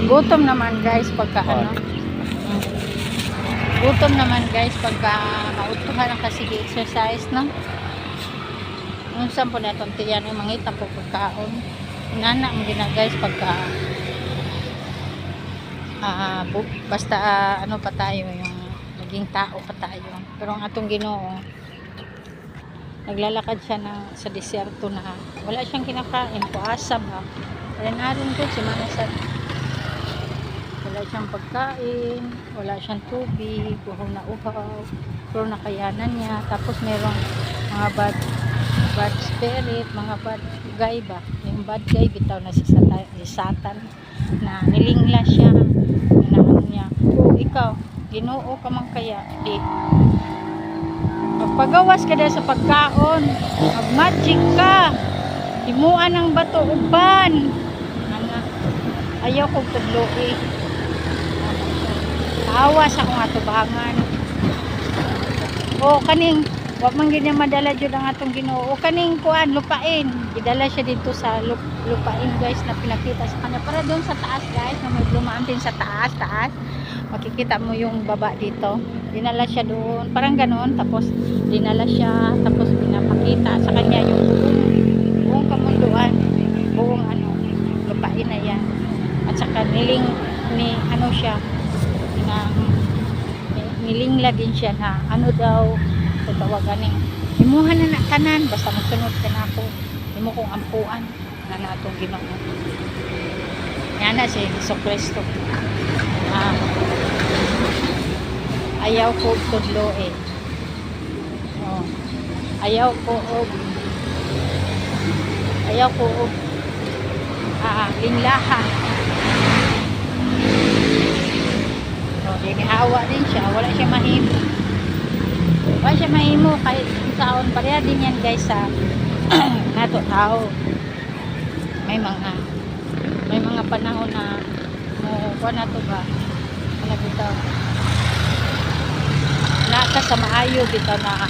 Gutom naman guys pagka ano. Gutom naman guys pagka mautuhan ang kasi exercise no. Unsan po natong tiyan yung mangita po pagkaon. Inana mo gina guys pagka basta ano pa tayo yung maging tao pa tayo. Pero ang atong Ginoo naglalakad siya sa disyerto na wala siyang kinakain, puasa ba. Arin-arin ko si Manasan. Wala siyang pagkain, wala siyang tubig, uhaw na uhaw, pero nakayanan niya. Tapos merong mga bad spirit, mga bad guy ba. Yung bad guy bitaw na si Satan na nilingla siya. Inaano niya, ikaw, Ginoo ka man kaya, di. Magpagawas ka dahil sa pagkaon, mag-magic ka, himuan ng bato uban. Ayaw kong tudloy. Awas akong atubangan. O kaning wag man ganyan madala jud ang atong Ginoo. O kaning kuan lupain, idala siya dito sa lupain guys na pinakita sa kanya para doon sa taas guys, na may lumaan din sa taas. Makikita mo yung baba dito. Dinala siya doon, parang ganoon, tapos dinala siya, tapos pinapakita sa kanya yung buong kamunduan, buong ano, lupain na yan. At saka ano siya, nilingla din siya na ano daw tawagan imuhan na tanan basta magsunod ka na ako imo kong ampuan na natong Ginoo yan na si Jesucristo. Ayaw ko tudloin, ayaw ko linglahan. Dinihawa din siya, wala siya mahimo kahit saon pareha din yan guys sa nato tao. May mga panahon na kuha na to ba ano bitaw naka sa maayo bitaw na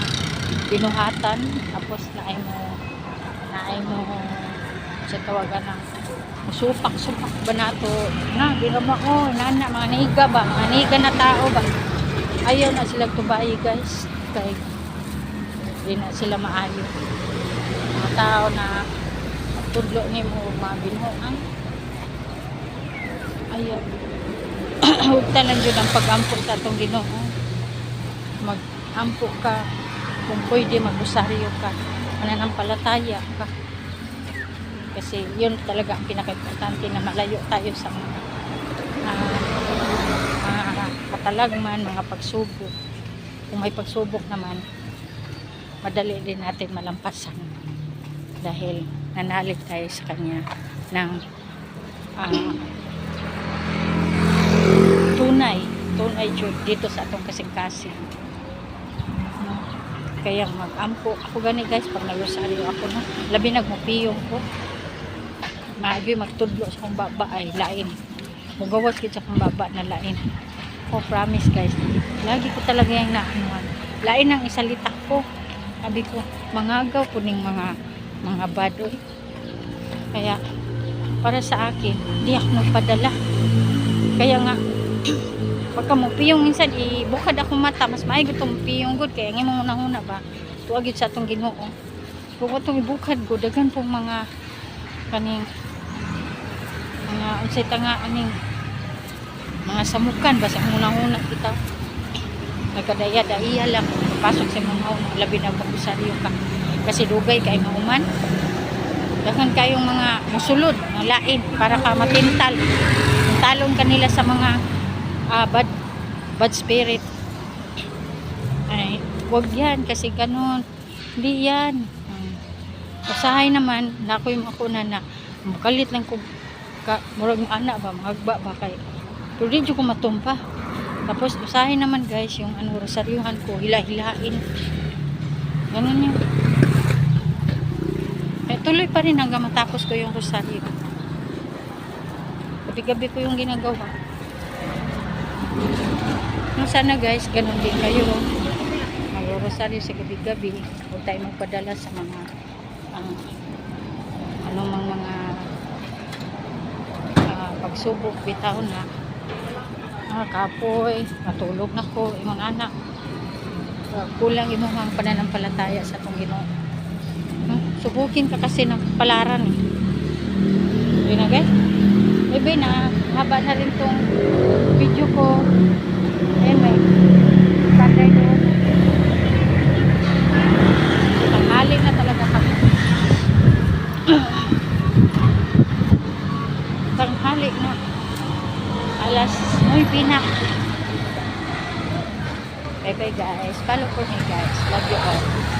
binuhatan, tapos naay mo sa tawagan ng supak ba nato na bigama ko nana mga niga na tao ba ayaw na sila tubayi guys kay di na sila maayo mga tao na tudlo ni mo mga binuhan ayaw hugta lang yun ang pag-ampo sa atong Ginoo. Mag-ampo ka kung pwede mag-usaryo ka, mananampalataya ka. Kasi yun talaga ang pinaka-importante na malayo tayo sa mga katalagman, mga pagsubok. Kung may pagsubok naman, madali din natin malampasan. Dahil nanalig tayo sa Kanya ng tunay dito sa atong kasing-kasing. Kaya mag-ampo ako gani guys pag nag-rosaryo ako no, labi nagmupiyong ko maagi magtudlo sa kong baba ay lain mugawat kit sa kong baba na lain. Promise guys, lagi ko talaga yung naanuan lain ang isalita ko, sabi ko mangagaw ko ning mga badoy. Kaya para sa akin di ako nagpadala, kaya nga pagka mo piyong minsan ibukad akong mata mas maaygo itong piyong good kaya ngayong una ba tuwagid sa atong Ginoo kung itong ibukad ko dagan pong mga kaning mga unsay tanga aning mga samukan basta una kita nagkadaya-daya lang pasok sa mga labi na pagusaryo ka kasi dugay kay mauman dagan kayong mga musulod ng lain para ka matintal talon kanila sa mga bad spirit. Ay, wag yan kasi ganun. Hindi yan. Usahay naman na ako yung makuna na makalit lang ko murag anak ba magba ba kay pero di ko matumpa. Tapos usahay naman guys yung rosaryuhan ko hila-hilain. Ganun yun. Tuloy pa rin hanggang matapos ko yung rosaryo. Gabi-gabi ko yung ginagawa. Sana guys, ganun din kayo. Mag-rosaryo sa gabi-gabi. Huwag tayo magpadala sa mga mga pagsubok bitaw na. Kapoy, matulog na ko, imong anak. Kulang imong ang pananampalataya sa atong Ginoo. Subukin ka kasi ng palaran. Yun na guys. Maybe na haba na rin tong video ko. Ayan may standard doon. Tanghali na talaga kami. Tanghali na. Alas 9 na. Bye bye guys. Follow for me guys. Love you all.